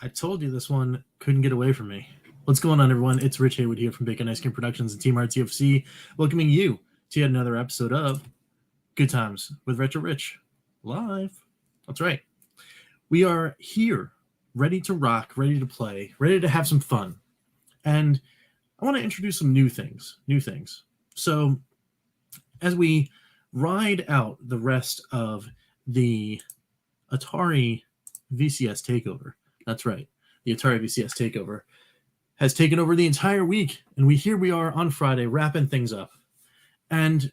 I told you this one couldn't get away from me. What's going on, everyone? It's Rich Haywood here from Bacon Ice Cream Productions and Team RTFC, welcoming you to yet another episode of Good Times with Retro Rich live. That's right. We are here, ready to rock, ready to play, ready to have some fun. And I want to introduce some new things. So, as we ride out the rest of the Atari VCS takeover, that's right, the Atari VCS takeover has taken over the entire week, and here we are on Friday wrapping things up. And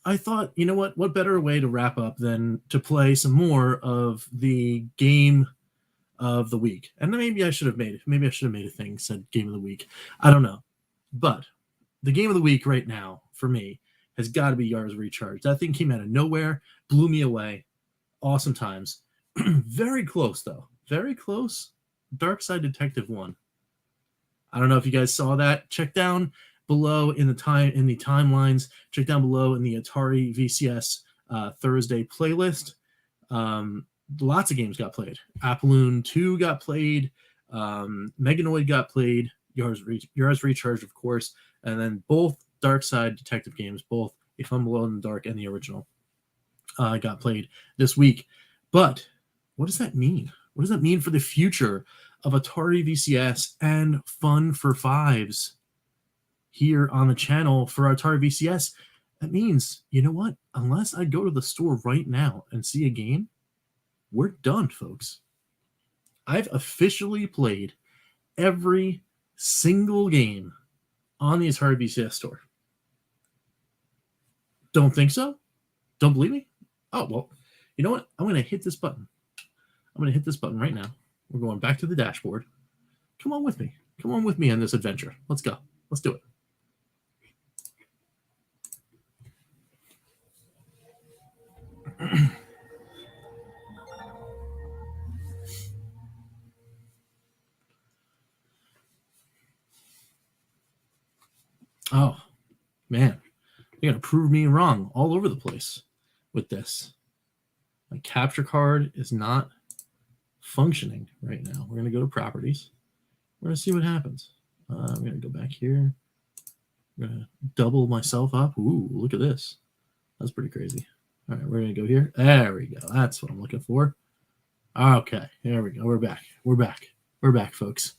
I thought, you know what better way to wrap up than to play some more of the game of the week. And maybe I should have made a thing said game of the week. I don't know. But the game of the week right now for me has got to be Yars Recharge. That thing came out of nowhere, blew me away. Awesome times. Very close though. Very close. Dark Side Detective 1. I don't know if you guys saw that. Check down below in the timelines. Check down below in the Atari VCS Thursday playlist. Lots of games got played. Apolloon 2 got played. Meganoid got played. Yars Recharge, of course. And then both Dark Side Detective games, both A Fun Below in the Dark and the original, got played this week. But what does that mean? What does that mean for the future of Atari VCS and Fun for Fives here on the channel for Atari VCS? That means, you know what? Unless I go to the store right now and see a game, we're done, folks. I've officially played every single game on the Atari VCS store. Don't think so? Don't believe me? Oh, well, you know what? I'm going to hit this button. I'm going to hit this button right now. We're going back to the dashboard. Come on with me. Come on with me on this adventure. Let's go. Let's do it. Oh, man. You're going to prove me wrong all over the place with this. My capture card is not functioning right now. We're going to go to properties. We're going to see what happens. I'm going to go back here. I'm going to double myself up. Ooh, look at this. That's pretty crazy. All right, we're going to go here. There we go. That's what I'm looking for. Okay, there we go. We're back, folks.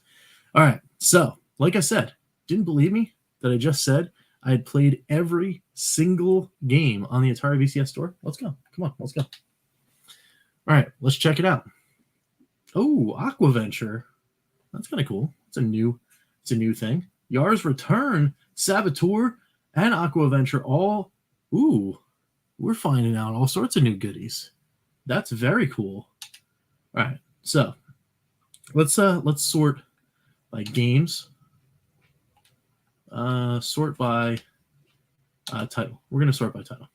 All right, so like I said, didn't believe me that I just said I had played every single game on the Atari VCS store? Let's go. Come on, let's go. All right, let's check it out. Oh, Aquaventure. That's kind of cool. It's a new thing. Yars Return, Saboteur, and Aquaventure all. Ooh, we're finding out all sorts of new goodies. That's very cool. All right, so let's sort by games. Sort by title. We're going to sort by title.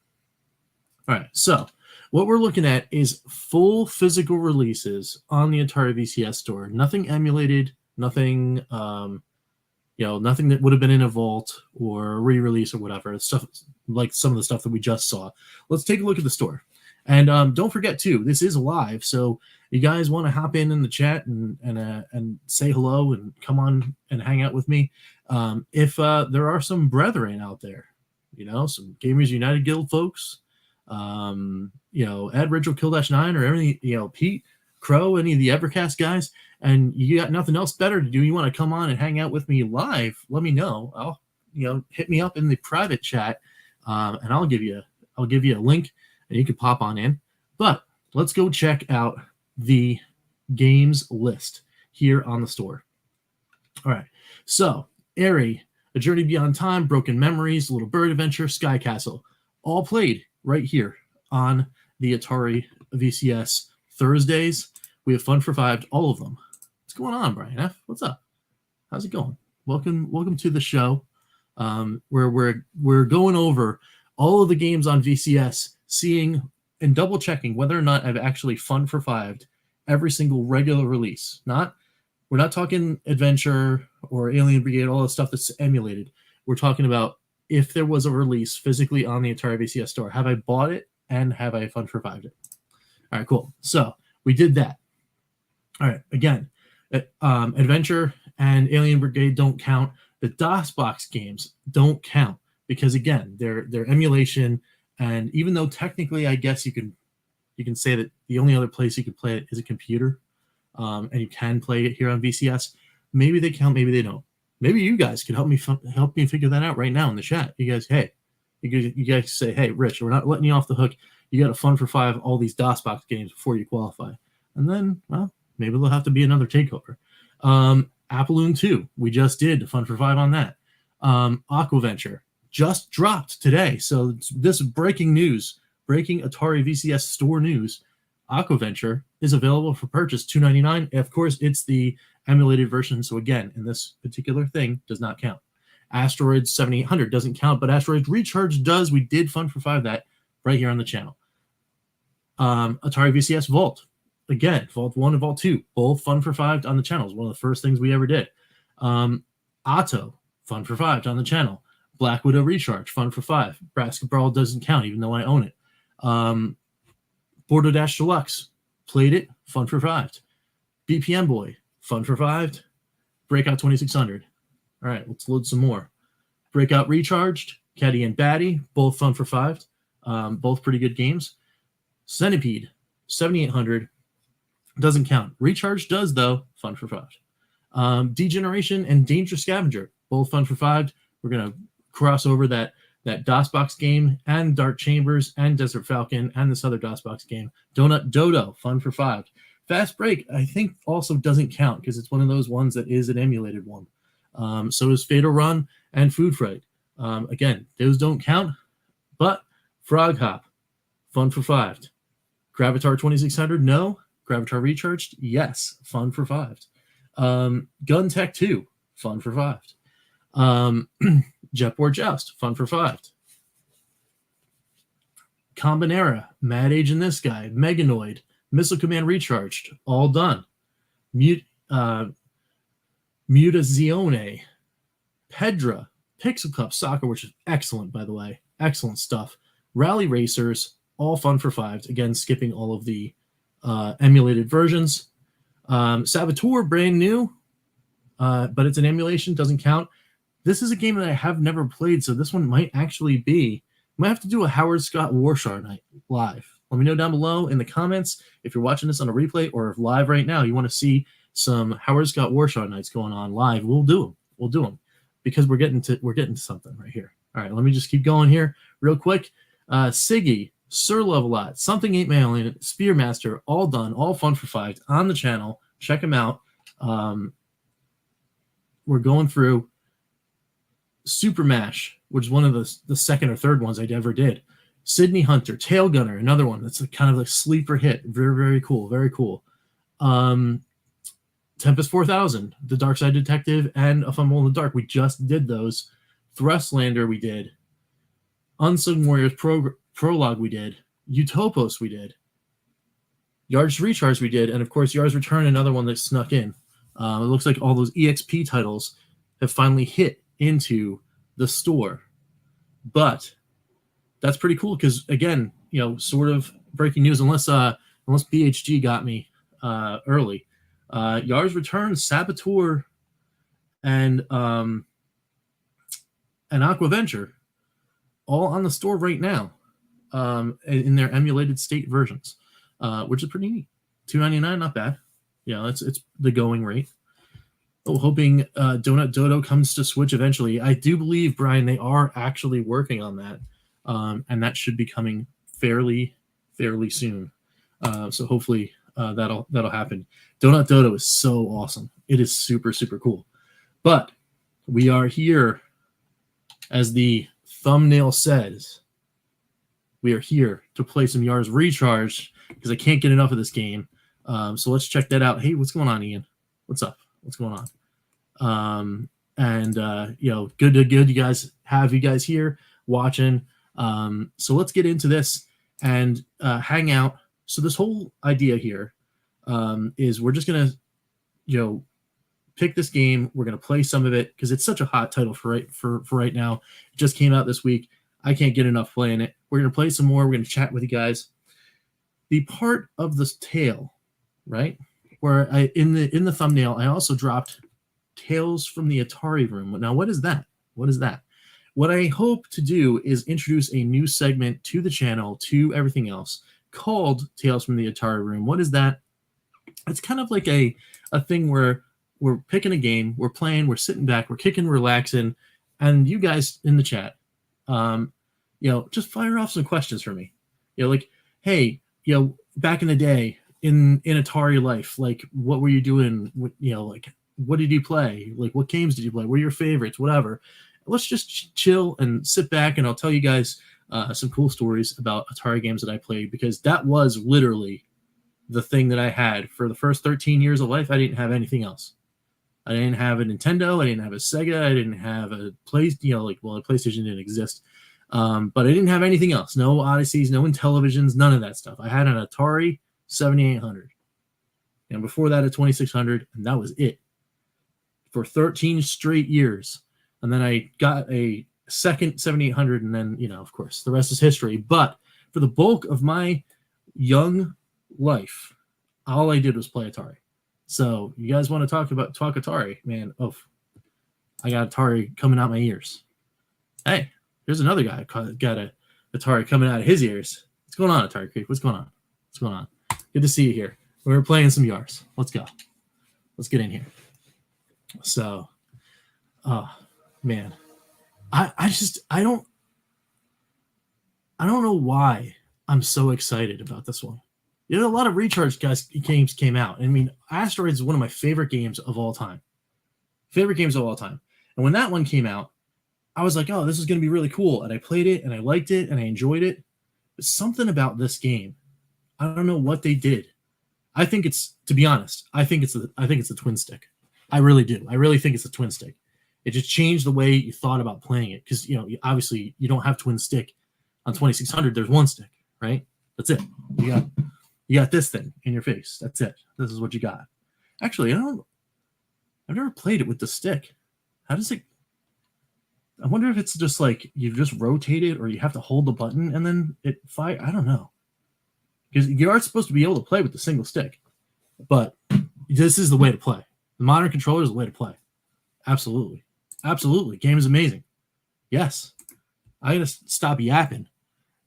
All right, so what we're looking at is full physical releases on the Atari VCS store. Nothing emulated, nothing, nothing that would have been in a vault or a re-release or whatever. Stuff like some of the stuff that we just saw. Let's take a look at the store. And don't forget, too, this is live, so you guys want to hop in the chat and say hello and come on and hang out with me. If there are some brethren out there, some Gamers United Guild folks, Ed, Rachel, Kill-9, or any, Pete, Crow, any of the Evercast guys, and you got nothing else better to do, you want to come on and hang out with me live, let me know. I'll, hit me up in the private chat, and I'll give you a link, and you can pop on in. But let's go check out the games list here on the store. All right, so Airy, A Journey Beyond Time, Broken Memories, Little Bird Adventure, Sky Castle, all played right here on the Atari VCS Thursdays. We have Fun for Five, all of them. What's going on, Brian F? What's up? How's it going? Welcome to the show, where we're going over all of the games on VCS, seeing and double checking whether or not I've actually Fun for Fived every single regular release. We're not talking Adventure or Alien Brigade, all the stuff that's emulated. We're talking about if there was a release physically on the Atari VCS store. Have I bought it and have I Fun for Fived it? All right, cool. So we did that. All right, again, Adventure and Alien Brigade don't count. The DOSBox games don't count because again, they're emulation, and even though technically, I guess you can say that the only other place you can play it is a computer, and you can play it here on VCS. Maybe they count, maybe they don't. Maybe you guys can help me figure that out right now in the chat. You guys, hey, you guys say, hey, Rich, we're not letting you off the hook. You got to Fun for Five all these DOSBox games before you qualify, and then, well, maybe there'll have to be another takeover. Appaloon 2, we just did Fun for Five on that. Aquaventure just dropped today, so this breaking news, breaking Atari VCS store news. Aquaventure is available for purchase, $2.99. Of course, it's the emulated version, so again, in this particular thing, does not count. Asteroids 7800 doesn't count, but Asteroids Recharge does. We did Fun for Five that right here on the channel. Atari VCS Vault. Again, Vault 1 and Vault 2, both Fun for Five on the channel. It was one of the first things we ever did. Otto, Fun for Five on the channel. Black Widow Recharge, Fun for Five. Basketball doesn't count, even though I own it. Border Dash Deluxe, played it, Fun for Five. BPM Boy, Fun for Five. Breakout 2600. All right, let's load some more. Breakout Recharged, Caddy and Batty, both Fun for Five. Both pretty good games. Centipede, 7800. Doesn't count. Recharge does, though. Fun for Five. Degeneration and Danger Scavenger, both Fun for Five. We're going to cross over that DOSBox game and Dark Chambers and Desert Falcon and this other DOSBox game. Donut Dodo, Fun for Five. Fast Break, I think, also doesn't count because it's one of those ones that is an emulated one. So is Fatal Run and Food Fright. Again, those don't count, but Frog Hop, Fun for Five. Gravatar 2600, no. Gravatar Recharged, yes. Fun for Five. Gun Tech 2, Fun for Five. Jetboard Joust, Fun for Five. Combinera, Mad Age and This Guy, Meganoid, Missile Command Recharged, all done. Mutazione, Pedra, Pixel Cup Soccer, which is excellent, by the way. Excellent stuff. Rally Racers, all Fun for Five. Again, skipping all of the emulated versions. Saboteur, brand new, but it's an emulation, doesn't count. This is a game that I have never played, so this one might actually be. Might have to do a Howard Scott Warshar night live. Let me know down below in the comments if you're watching this on a replay or if live right now you want to see some Howard Scott Warshar nights going on live. We'll do them. We'll do them because we're getting to something right here. All right, let me just keep going here real quick. Siggy, Sir Levelot, Something Ain't Mail, Spearmaster, all done, all Fun for Five on the channel. Check them out. We're going through Super Mash, which is one of the second or third ones I ever did. Sydney Hunter, Tail Gunner, another one that's kind of like sleeper hit. Very, very cool. Very cool. Tempest 4000, The Dark Side Detective, and A Fumble in the Dark. We just did those. Thrustlander we did. Unsung Warriors Prologue we did. Utopos we did. Yars Recharge we did. And, of course, Yars Return, another one that snuck in. It looks like all those EXP titles have finally hit into the store. But that's pretty cool because, again, sort of breaking news, unless BHG got me early. Yars Return, Saboteur, and Aquaventure, all on the store right now, in their emulated state versions, which is pretty neat. $2.99, not bad. It's the going rate. Hoping Donut Dodo comes to Switch eventually. I do believe, Brian, they are actually working on that, and that should be coming fairly soon. So hopefully that'll happen. Donut Dodo is so awesome. It is super, super cool. But we are here, as the thumbnail says, we are here to play some Yars Recharge because I can't get enough of this game. So let's check that out. Hey, what's going on, Ian? What's up? What's going on? Good you guys have you guys here watching. So let's get into this and hang out. So this whole idea here is we're just gonna pick this game. We're gonna play some of it because it's such a hot title for right now. It just came out this week. I can't get enough playing it. We're gonna play some more. We're gonna chat with you guys. The part of this tale, right, where I in the thumbnail I also dropped Tales from the Atari Room. Now, what is that? What is that? What I hope to do is introduce a new segment to the channel, to everything else, called Tales from the Atari Room. What is that? It's kind of like a thing where we're picking a game, we're playing, we're sitting back, we're kicking, relaxing, and you guys in the chat, just fire off some questions for me. Like, hey, back in the day in Atari life, like, what were you doing? Like, what did you play? Like, what games did you play? What are your favorites? Whatever. Let's just chill and sit back, and I'll tell you guys some cool stories about Atari games that I played, because that was literally the thing that I had for the first 13 years of life. I didn't have anything else. I didn't have a Nintendo. I didn't have a Sega. I didn't have a PlayStation. A PlayStation didn't exist. But I didn't have anything else. No Odysseys, no Intellivisions, none of that stuff. I had an Atari 7800. And before that, a 2600, and that was it for 13 straight years. And then I got a second 7800, and then, of course, the rest is history. But for the bulk of my young life, all I did was play Atari. So you guys want to talk Atari, man? Oh, I got Atari coming out my ears. Hey, here's another guy got a Atari coming out of his ears. What's going on, Atari Creek? What's going on? What's going on? Good to see you here. We're playing some Yars. Let's go. Let's get in here. So, man, I don't know why I'm so excited about this one. A lot of Recharge games came out. I mean, Asteroids is one of my favorite games of all time. And when that one came out, I was like, oh, this is going to be really cool. And I played it, and I liked it, and I enjoyed it. But something about this game, I don't know what they did. I think it's, to be honest, I think it's a twin stick. I really do. I really think it's a twin stick. It just changed the way you thought about playing it. Because, obviously you don't have twin stick on 2600. There's one stick, right? That's it. You got this thing in your face. That's it. This is what you got. Actually, I've never played it with the stick. How does it? I wonder if it's just like you just rotate it, or you have to hold the button and then it fire. I don't know. Because you are supposed to be able to play with the single stick, but this is the way to play. The modern controller is the way to play. Absolutely. Game is amazing. Yes. I gotta stop yapping.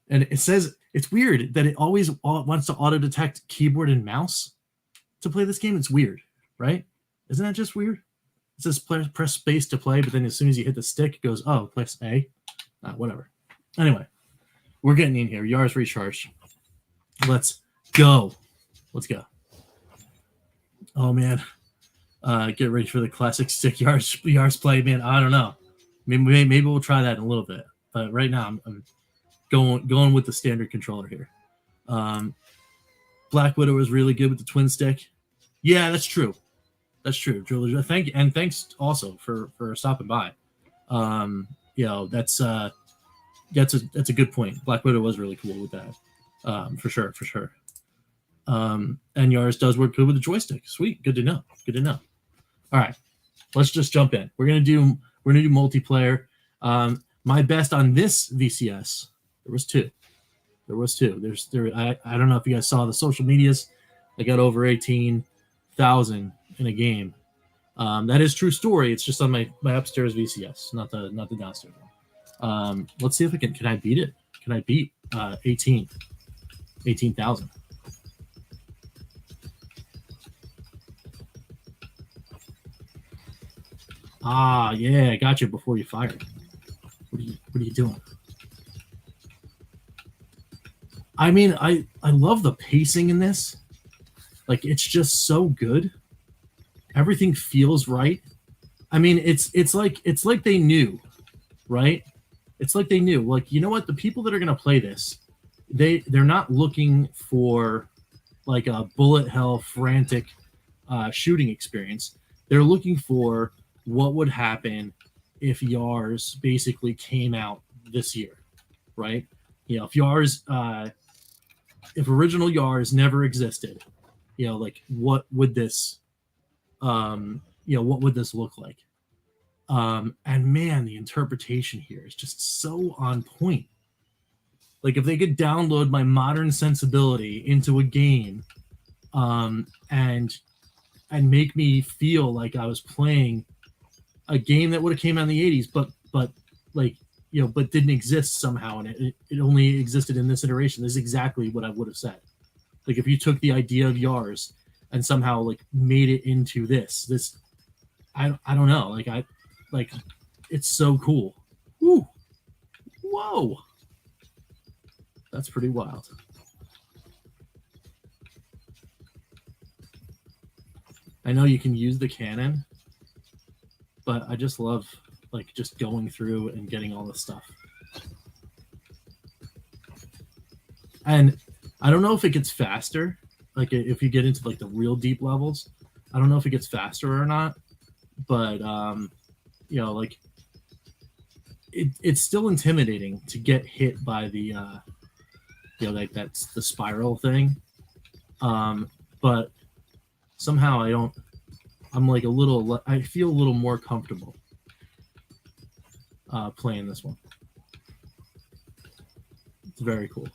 And it says, it's weird that it always wants to auto-detect keyboard and mouse to play this game. It's weird, right? Isn't that just weird? It says press space to play, but then as soon as you hit the stick, it goes, oh, press A. Whatever. Anyway, we're getting in here. Yars Recharge. Let's go. Oh, man. Get ready for the classic stick Yars play, man. I don't know. Maybe we'll try that in a little bit. But right now, I'm going with the standard controller here. Black Widow is really good with the twin stick. Yeah, that's true. Thank you, and thanks also for stopping by. That's a good point. Black Widow was really cool with that, for sure. And Yars does work good with the joystick. Sweet, good to know. All right, let's just jump in. We're gonna do multiplayer. My best on this VCS. There was two. I don't know if you guys saw the social medias. I got over 18,000 in a game. That is true story. It's just on my upstairs VCS, not the downstairs one. Let's see if can I beat it? Can I beat 18,000? Yeah, I got you before you fired. What are you doing? I mean, I love the pacing in this. Like, it's just so good. Everything feels right. I mean, it's like they knew, right? It's like they knew. Like, you know what? The people that are gonna play this, they're not looking for like a bullet hell frantic shooting experience. They're looking for what would happen if Yars basically came out this year, right? If Yars, if original Yars never existed, like what would this, what would this look like? And man, the interpretation here is just so on point. Like, if they could download my modern sensibility into a game, and and make me feel like I was playing a game that would have came out in the 80s, but like, but didn't exist somehow, and it only existed in this iteration. This is exactly what I would have said. Like if you took the idea of Yars and somehow like made it into this, I don't know. Like it's so cool. Woo. Whoa. That's pretty wild. I know you can use the cannon, but I just love like just going through and getting all this stuff. And I don't know if it gets faster, like if you get into like the real deep levels. I don't know if it gets faster or not, but like it's still intimidating to get hit by the like that's the spiral thing. But somehow I'm like I feel a little more comfortable playing this one. It's very cool.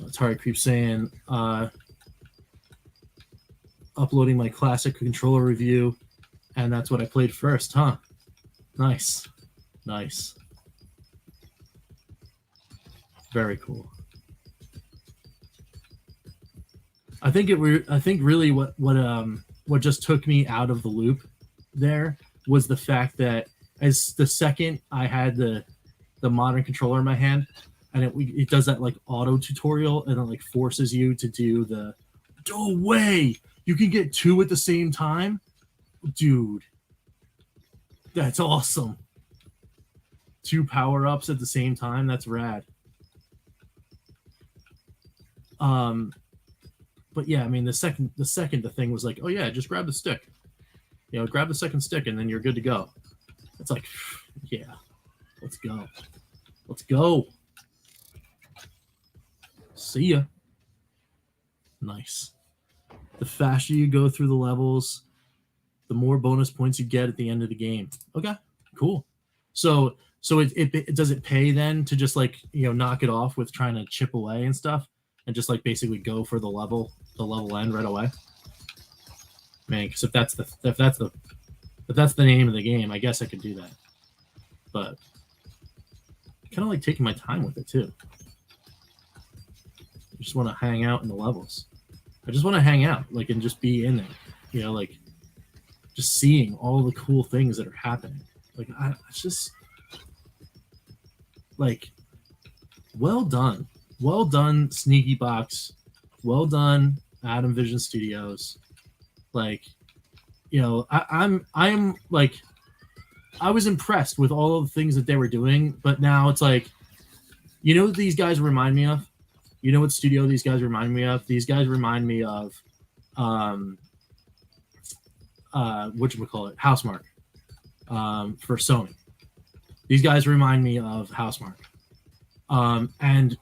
Atari Creep saying uploading my classic controller review, and that's what I played first, huh? Nice. Very cool. I think really what just took me out of the loop there was the fact that as the second I had the modern controller in my hand, and it does that like auto tutorial, and it like forces you to do the no way you can get two at the same time, dude. That's awesome. 2 power-ups at the same time. That's rad. But yeah, I mean the second the thing was like, oh yeah, just grab the stick. Grab the second stick and then you're good to go. It's like, yeah, let's go. See ya. Nice. The faster you go through the levels, the more bonus points you get at the end of the game. Okay, cool. So it does it pay then to just like knock it off with trying to chip away and stuff, and just like basically go for the level end right away? Man, because if that's the name of the game, I guess I could do that. But kind of like taking my time with it too. I just want to hang out in the levels. I just want to hang out, like, and just be in there. Like just seeing all the cool things that are happening. Like it's just like, well done, Sneaky Box, well done, Adam Vision Studios. Like, I'm like, I was impressed with all of the things that they were doing, but now it's like, what these guys remind me of? What studio these guys remind me of? These guys remind me of whatchamacallit, Housemarque, for Sony. These guys remind me of Housemarque. And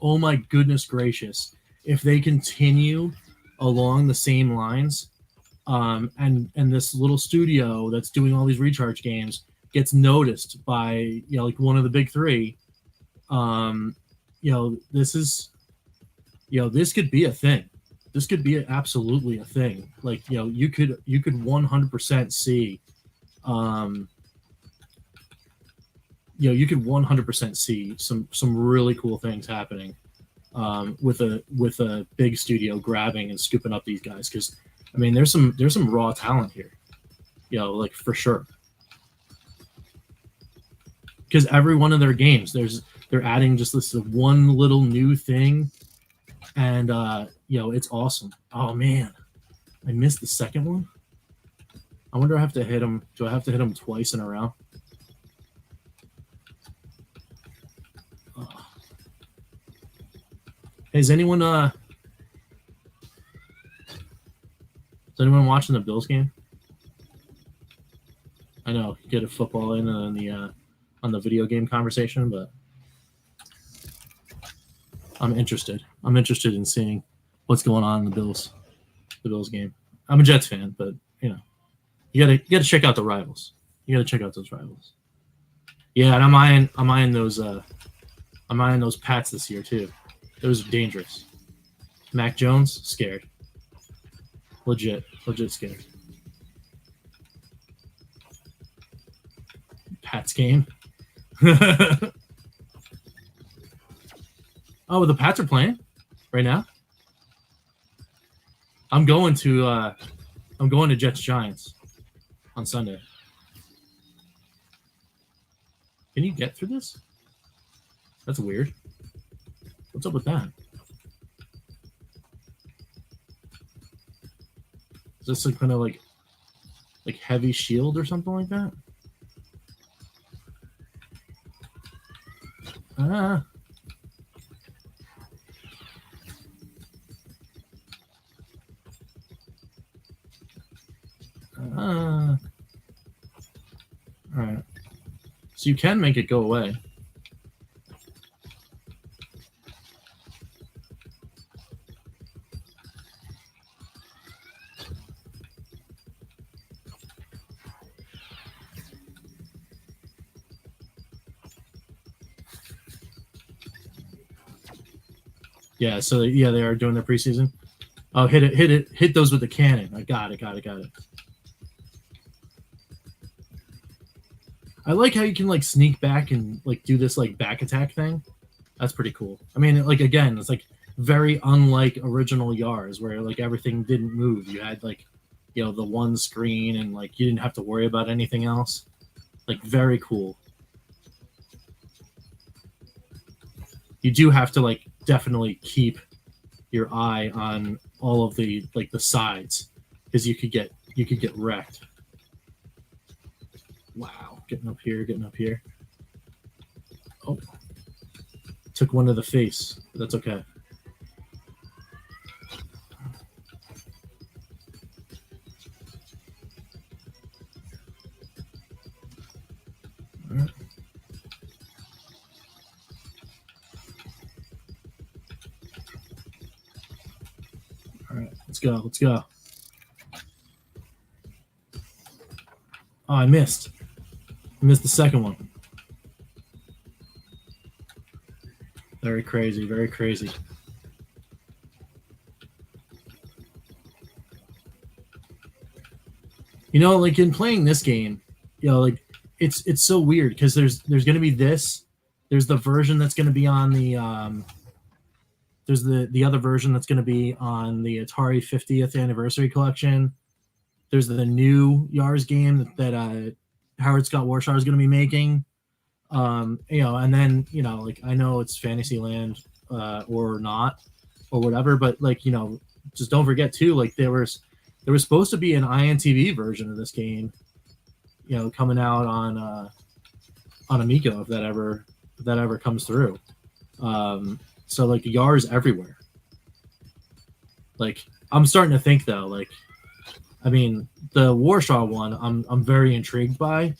oh my goodness gracious, if they continue along the same lines, and this little studio that's doing all these recharge games gets noticed by like one of the big three, this is this could be a thing. This could be absolutely a thing. Like you could 100% see you could 100% see some really cool things happening with a big studio grabbing and scooping up these guys, because I mean there's some raw talent here, like for sure. Because every one of their games, they're adding just this one little new thing, and it's awesome. Oh man, I missed the second one. I wonder if I have to hit him. Do I have to hit him twice in a row? Hey, is anyone watching the Bills game? I know you get a football in on the video game conversation, but I'm interested. I'm interested in seeing what's going on in the Bills game. I'm a Jets fan, but you gotta check out the rivals. You gotta check out those rivals. Yeah, and I'm eyeing those Pats this year too. It was dangerous. Mac Jones, scared. Legit scared. Pats game. Oh, the Pats are playing right now. I'm going to Jets Giants on Sunday. Can you get through this? That's weird. What's up with that? Is this some kind of like heavy shield or something like that? Ah. All right. So you can make it go away. Yeah, so yeah, they are doing their preseason. Oh, hit those with the cannon. I got it. I like how you can like sneak back and like do this like back attack thing. That's pretty cool. I mean, like again, it's like very unlike original Yars where like everything didn't move. You had like, you know, the one screen and like you didn't have to worry about anything else. Like very cool. You do have to like definitely keep your eye on all of the like the sides because you could get wrecked. Wow, getting up here. Oh, took one to the face. But that's okay. All right. All right, let's go. Oh, I missed the second one. Very crazy. You know, like in playing this game, you know, like it's so weird because there's going to be this. There's the version that's going to be on the there's the other version that's going to be on the Atari 50th anniversary collection. There's the new Yars game that Howard Scott Warshaw is going to be making. You know, and then, you know, like I know it's Fantasyland or not or whatever, but like, you know, just don't forget too, like there was supposed to be an INTV version of this game, you know, coming out on Amico if that ever comes through. So like Yars everywhere. Like I'm starting to think though, like I mean the Warshaw one I'm very intrigued by,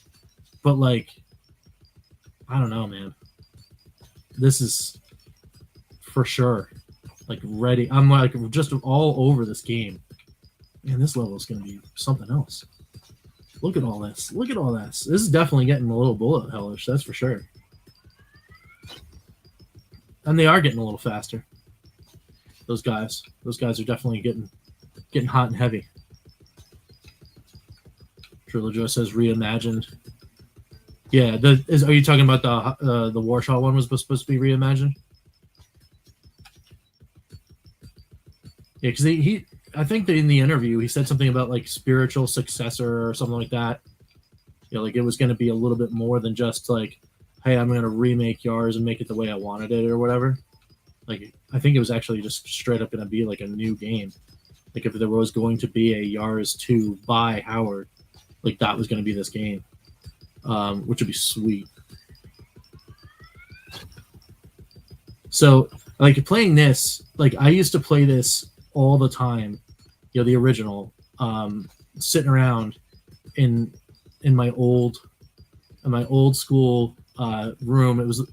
but like I don't know, man. This is for sure like ready. I'm like just all over this game. Man, this level is going to be something else. Look at all this. This is definitely getting a little bullet hellish, that's for sure. And they are getting a little faster. Those guys are definitely getting hot and heavy. Trilojo says reimagined. Yeah, are you talking about the Warshaw one was supposed to be reimagined? Yeah, because he I think that in the interview he said something about like spiritual successor or something like that. You know, like it was going to be a little bit more than just like, hey, I'm going to remake Yars and make it the way I wanted it or whatever. Like I think it was actually just straight up going to be like a new game. Like if there was going to be a Yars 2 by Howard, like that was going to be this game, which would be sweet. So like playing this, like I used to play this all the time, you know, the original, sitting around in my old school room. It was,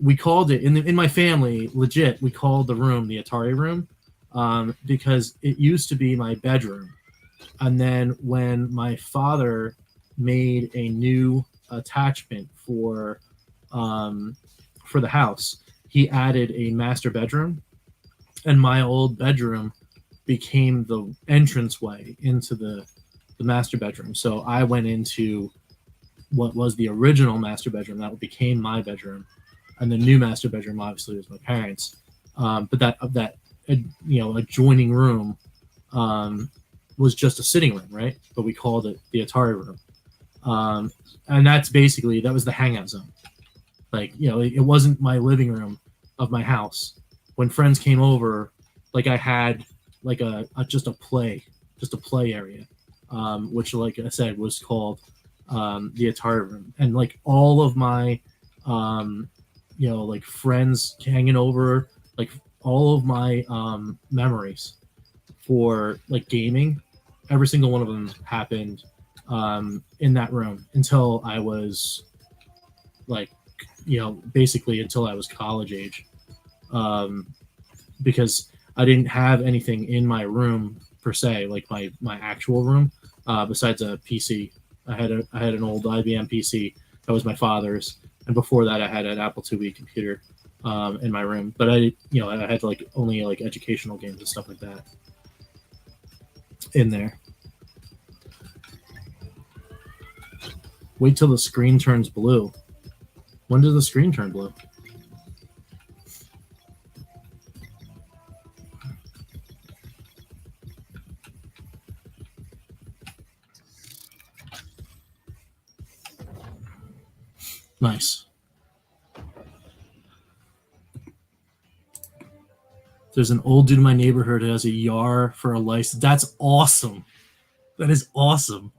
we called it in my family, legit, we called the room the Atari room, because it used to be my bedroom. And then when my father made a new attachment for the house, he added a master bedroom, and my old bedroom became the entranceway into the master bedroom. So I went into what was the original master bedroom that became my bedroom, and the new master bedroom obviously was my parents. But that adjoining room was just a sitting room, right? But we called it the Atari room, and that was the hangout zone. Like, it wasn't my living room of my house. When friends came over, like, I had like just a play area, which, like I said, was called the Atari room, and like all of my like friends hanging over, like all of my memories for like gaming, every single one of them happened in that room until I was like, basically until I was college age, because I didn't have anything in my room per se, like my actual room, besides a PC. I had an old IBM PC that was my father's, and before that, I had an Apple IIe computer in my room. But I had like only like educational games and stuff like that in there. Wait till the screen turns blue. When does the screen turn blue? Nice. There's an old dude in my neighborhood who has a Yar for a license. That's awesome. That is awesome.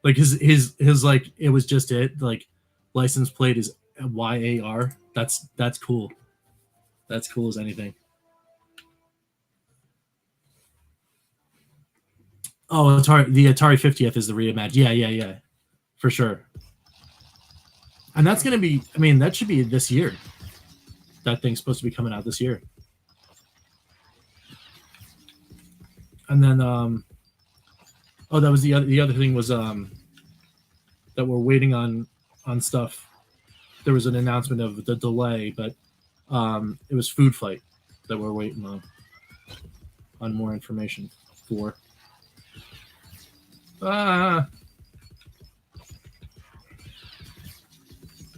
Like his like, it was just like license plate is YAR. That's cool. That's cool as anything. Oh, the Atari 50th is the reimagine. Yeah, for sure. And that's gonna be. I mean, that should be this year. That thing's supposed to be coming out this year. And then, that was the other thing was that we're waiting on stuff. There was an announcement of the delay, but it was Food Fight that we're waiting on more information for.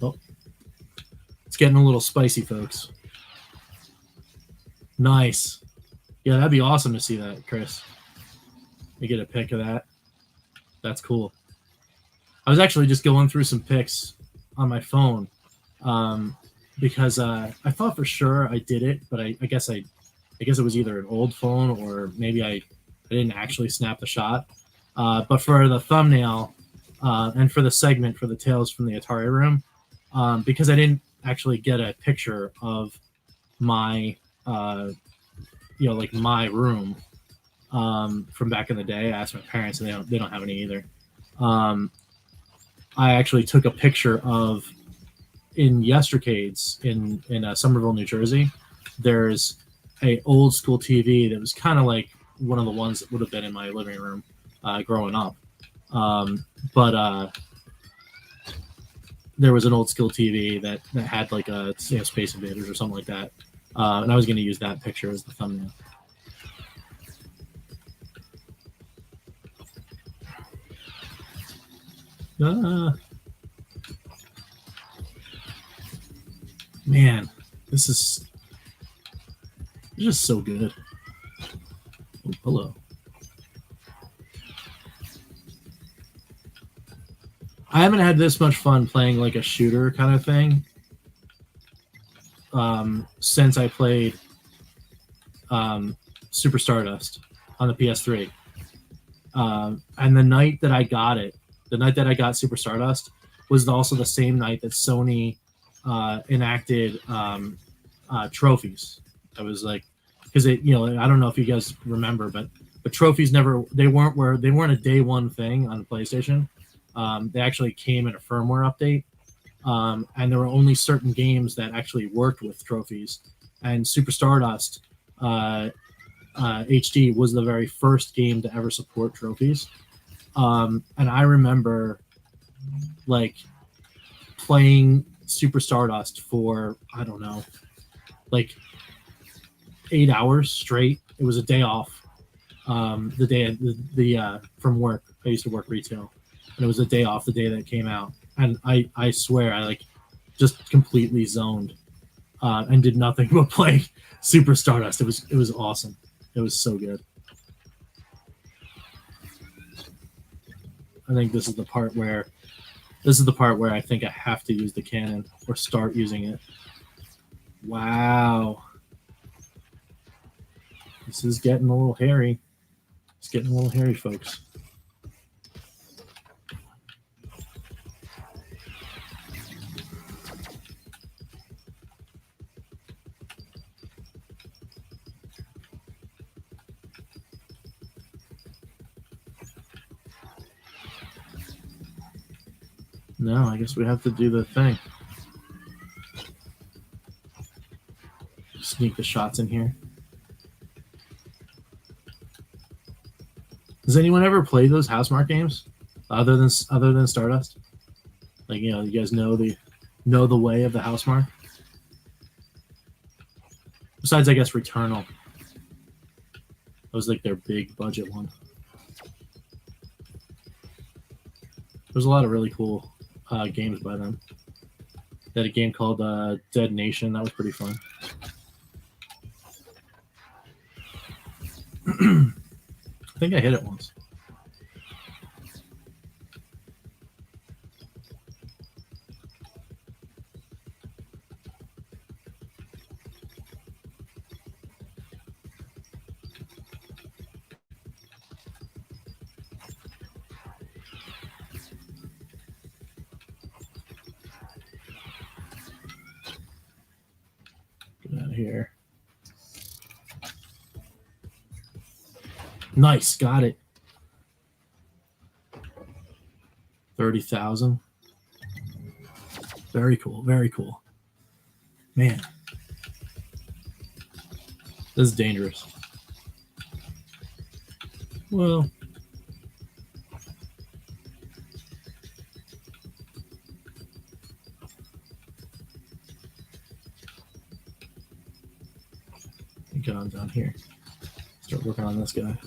Oh, it's getting a little spicy, folks. Nice. Yeah, that'd be awesome to see that, Chris. You get a pic of that. That's cool. I was actually just going through some pics on my phone because I thought for sure I did it, but I guess it was either an old phone or maybe I didn't actually snap the shot. But for the thumbnail and for the segment for the Tales from the Atari room, because I didn't actually get a picture of my like my room from back in the day. I asked my parents, and they don't have any either. I actually took a picture of, in Yestercades in Somerville, New Jersey. There's a old school TV that was kind of like one of the ones that would have been in my living room growing up. But there was an old school TV that had like a Space Invaders or something like that, and I was going to use that picture as the thumbnail. Man, this is just so good. Oh, hello. I haven't had this much fun playing like a shooter kind of thing since I played Super Stardust on the PS3. And the night that I got it, the night that I got Super Stardust, was also the same night that Sony enacted trophies. I was like, because I don't know if you guys remember, but trophies they weren't a day one thing on PlayStation. They actually came in a firmware update, and there were only certain games that actually worked with trophies. And Super Stardust HD was the very first game to ever support trophies. And I remember like playing Super Stardust for, I don't know, like 8 hours straight. It was a day off. The day from work, I used to work retail, and it was a day off the day that it came out. And I swear I like just completely zoned and did nothing but play Super Stardust. It was awesome. It was so good. I think this is the part where I think I have to use the cannon or start using it. Wow. This is getting a little hairy. It's getting a little hairy, folks. No, I guess we have to do the thing. Sneak the shots in here. Does anyone ever play those Housemarque games other than Stardust? Like, you know, you guys know the way of the Housemarque. Besides, I guess Returnal. That was like their big budget one. There's a lot of really cool games by them. They had a game called Dead Nation. That was pretty fun. I think I hit it once. Get out of here. Nice, got it. 30,000. Very cool, very cool. Man, this is dangerous. Well, get on down here. Start working on this guy.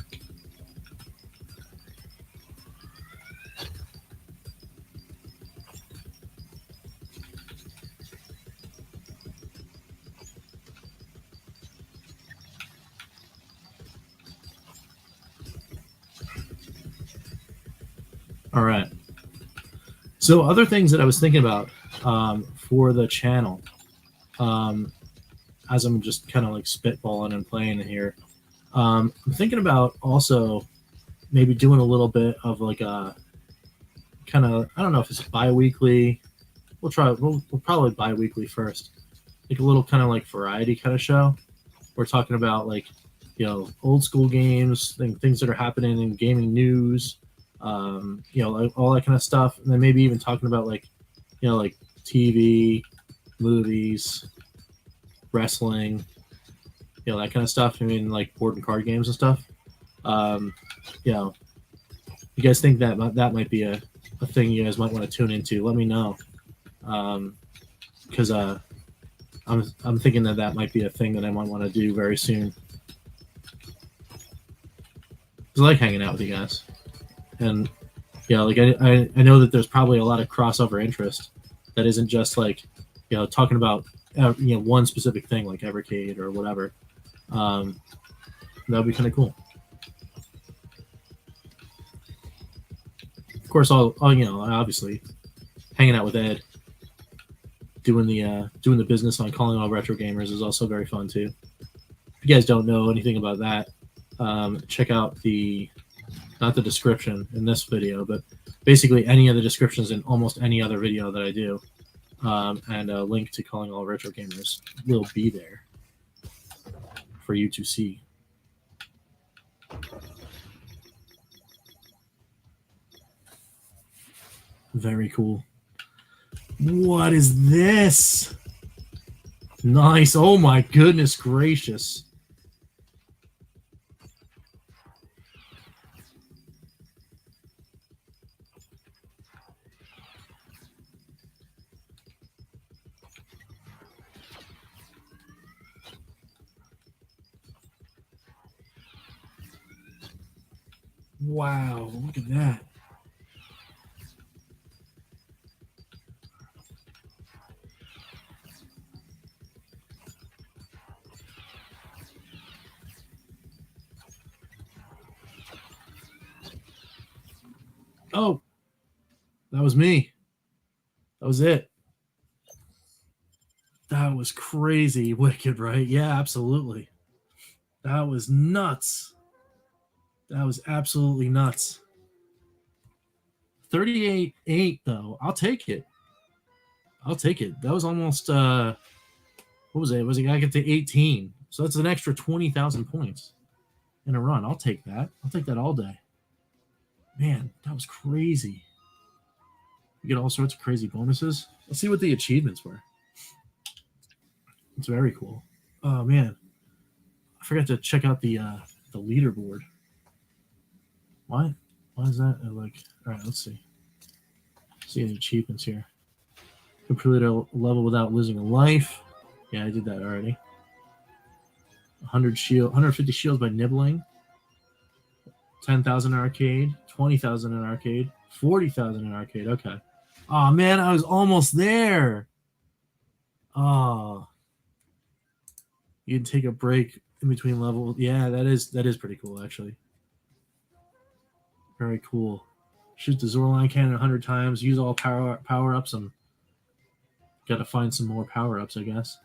All right. So other things that I was thinking about for the channel, as I'm just kind of like spitballing and playing here, I'm thinking about also maybe doing a little bit of like a kind of, I don't know if it's bi-weekly. We'll probably bi-weekly first. Like a little kind of like variety kind of show. We're talking about like, you know, old school games, things that are happening in gaming news, you know, like all that kind of stuff. And then maybe even talking about like, you know, like TV, movies, wrestling, you know, that kind of stuff. I mean, like board and card games and stuff. You know, you guys think that might be a thing you guys might want to tune into? Let me know. Because I'm thinking that might be a thing that I might want to do very soon. I like hanging out with you guys, and yeah, like I know that there's probably a lot of crossover interest that isn't just like, you know, talking about you know, one specific thing like Evercade or whatever. That'd be kind of cool. Of course, I'll you know, obviously hanging out with Ed, doing the business on Calling All Retro Gamers is also very fun too. If you guys don't know anything about that, check out not the description in this video, but basically any of the descriptions in almost any other video that I do, and a link to Calling All Retro Gamers will be there for you to see. Very cool. What is this? Nice. Oh my goodness gracious. Wow, look at that. Oh, that was me. That was it. That was crazy wicked, right? Yeah, absolutely. That was nuts. That was absolutely nuts. 38-8 though. I'll take it. I'll take it. That was almost what was it? Was it got to get to 18? So that's an extra 20,000 points in a run. I'll take that. I'll take that all day. Man, that was crazy. You get all sorts of crazy bonuses. Let's see what the achievements were. It's very cool. Oh man, I forgot to check out the leaderboard. Why? Why is that? Like, all right, let's see. See any achievements here. Complete a level without losing a life. Yeah, I did that already. 150 shields by nibbling. 10,000 in arcade. 20,000 in arcade. 40,000 in arcade. Okay. Oh man, I was almost there. Oh, you can take a break in between levels. Yeah, that is pretty cool actually. Very cool. Shoot the Zorline cannon 100 times. Use all power ups and got to find some more power ups, I guess.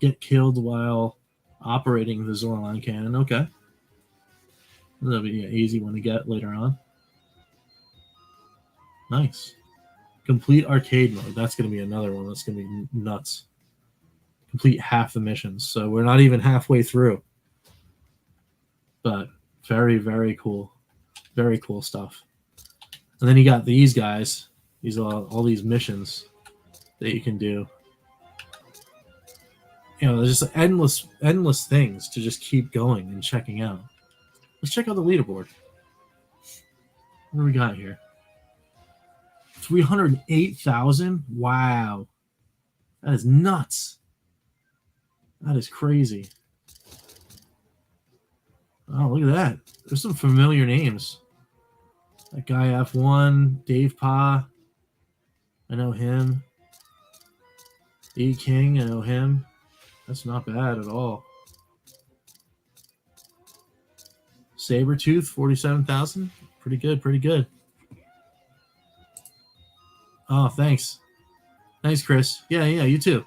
Get killed while operating the Zorline cannon. Okay. That'll be an easy one to get later on. Nice. Complete arcade mode. That's going to be another one that's going to be nuts. Complete half the missions. So we're not even halfway through. But very, very cool. Very cool stuff. And then you got these guys. These are all these missions that you can do. You know, there's just endless things to just keep going and checking out. Let's check out the leaderboard. What do we got here? 308,000? Wow. That is nuts. That is crazy. Oh, look at that. There's some familiar names. That guy F1, Dave Pa. I know him. E King, I know him. That's not bad at all. Sabretooth, 47,000. Pretty good, pretty good. Oh, thanks. Thanks, Chris. Yeah, you too.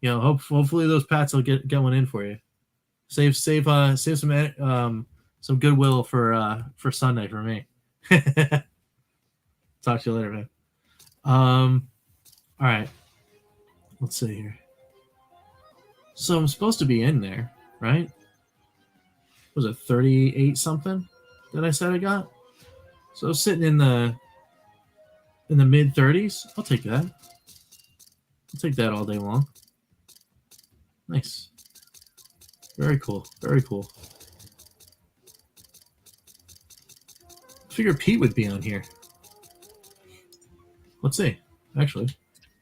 You know, hopefully those pats will get one in for you. Save some goodwill for Sunday for me. Talk to you later, man. All right. Let's see here. So I'm supposed to be in there, right? Was it 38 something that I said I got? So sitting in the mid 30s. I'll take that. I'll take that all day long. Nice. Very cool. Very cool. I figured Pete would be on here. Let's see. Actually,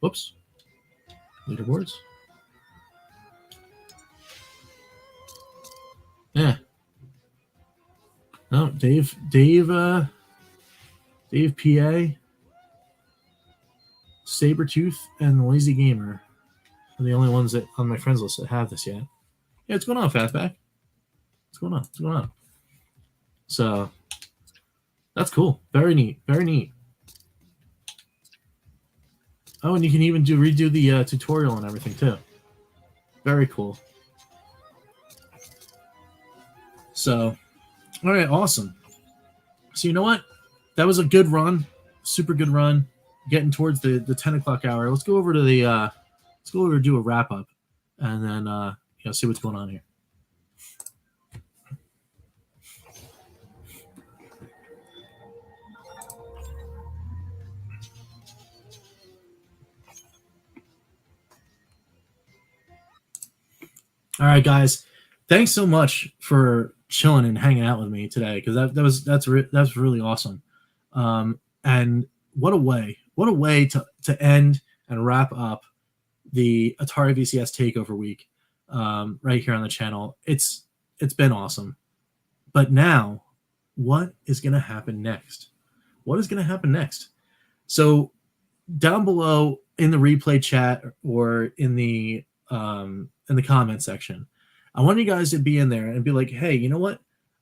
whoops. Leaderboards. Yeah. No, Dave PA, Sabretooth, and the Lazy Gamer are the only ones that on my friends list that have this yet. Yeah, what's going on, Fatback? What's going on? What's going on? So that's cool. Very neat. Very neat. Oh, and you can even redo the tutorial and everything too. Very cool. So, all right, awesome. So you know what? That was a good run, super good run. Getting towards the 10 o'clock hour. Let's go over to the let's go over to do a wrap up, and then see what's going on here. All right, guys. Thanks so much for chilling and hanging out with me today, because that's really awesome. And what a way to end and wrap up the Atari VCS Takeover Week right here on the channel. It's been awesome. But now, what is going to happen next? What is going to happen next? So down below in the replay chat or in the comment section, I want you guys to be in there and be like, hey, you know what?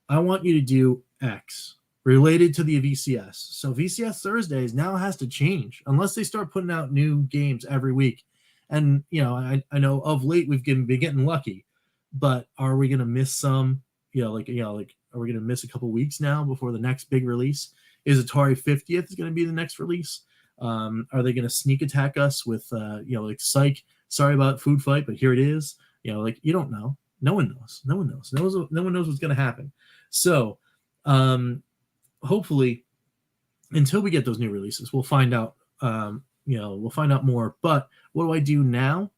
I want you to do X related to the VCS. So VCS Thursdays now has to change unless they start putting out new games every week. And, you know, I know of late we've been getting lucky, but are we going to miss some, are we going to miss a couple weeks now before the next big release? Is Atari 50th going to be the next release? Are they going to sneak attack us with, psych, sorry about Food Fight, but here it is. You don't know. No one knows. No one knows. No one knows what's going to happen. So, hopefully, until we get those new releases, we'll find out. We'll find out more. But what do I do now?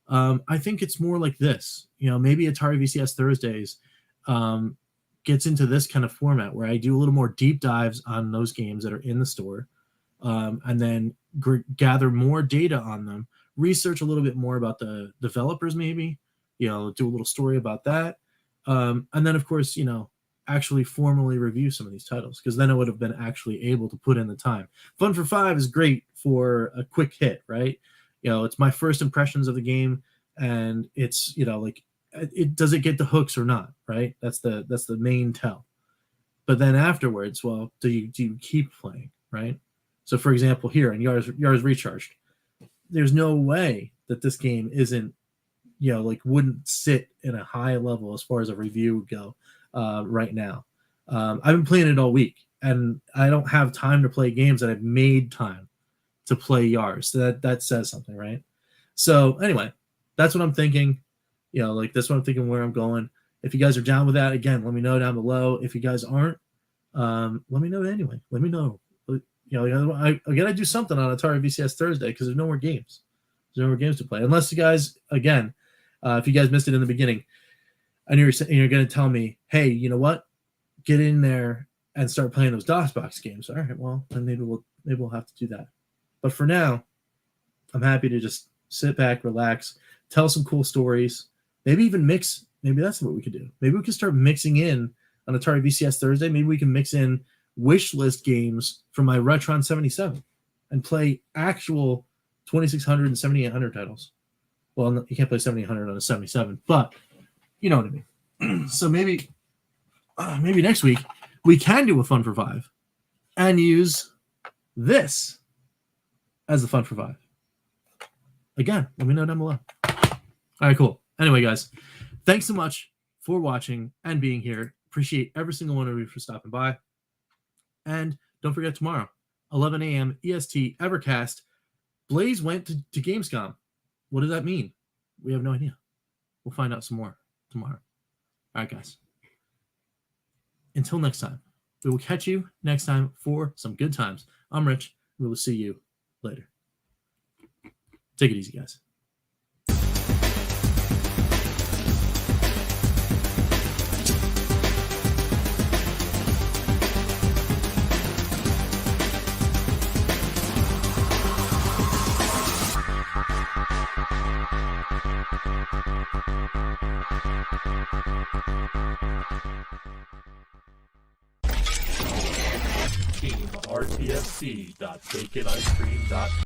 I think it's more like this. Maybe Atari VCS Thursdays gets into this kind of format where I do a little more deep dives on those games that are in the store, and then gather more data on them, research a little bit more about the developers, maybe, do a little story about that. And then, of course, actually formally review some of these titles, because then I would have been actually able to put in the time. Fun for Five is great for a quick hit, right? It's my first impressions of the game, and it's, does it get the hooks or not, right? That's the main tell. But then afterwards, well, do you keep playing, right? So, for example, here in Yars Recharged, there's no way that this game isn't, wouldn't sit in a high level as far as a review would go right now. I've been playing it all week, and I don't have time to play games that I've made time to play Yars. So that says something, right? So anyway, that's what I'm thinking. That's what I'm thinking, where I'm going. If you guys are down with that, again, let me know down below. If you guys aren't, let me know anyway. Let me know. I gotta do something on Atari VCS Thursday because there's no more games. There's no more games to play. Unless you guys, again, if you guys missed it in the beginning, and you're going to tell me, hey, you know what? Get in there and start playing those DOSBox games. All right, well, then maybe we'll have to do that. But for now, I'm happy to just sit back, relax, tell some cool stories, maybe even mix. Maybe that's what we could do. Maybe we could start mixing in on Atari VCS Thursday. Maybe we can mix in wish list games from my Retron 77 and play actual 2600 and 7800 titles. Well, you can't play 7800 on a 77, but you know what I mean. So maybe next week we can do a Fun for Five and use this as the Fun for Five. Again, let me know down below. All right, cool. Anyway, guys, thanks so much for watching and being here. Appreciate every single one of you for stopping by. And don't forget, tomorrow, 11 a.m. EST, Evercast, Blaze went to Gamescom. What does that mean? We have no idea. We'll find out some more tomorrow. All right, guys. Until next time, we will catch you next time for some good times. I'm Rich. We will see you later. Take it easy, guys. RTFC.baconicecream.com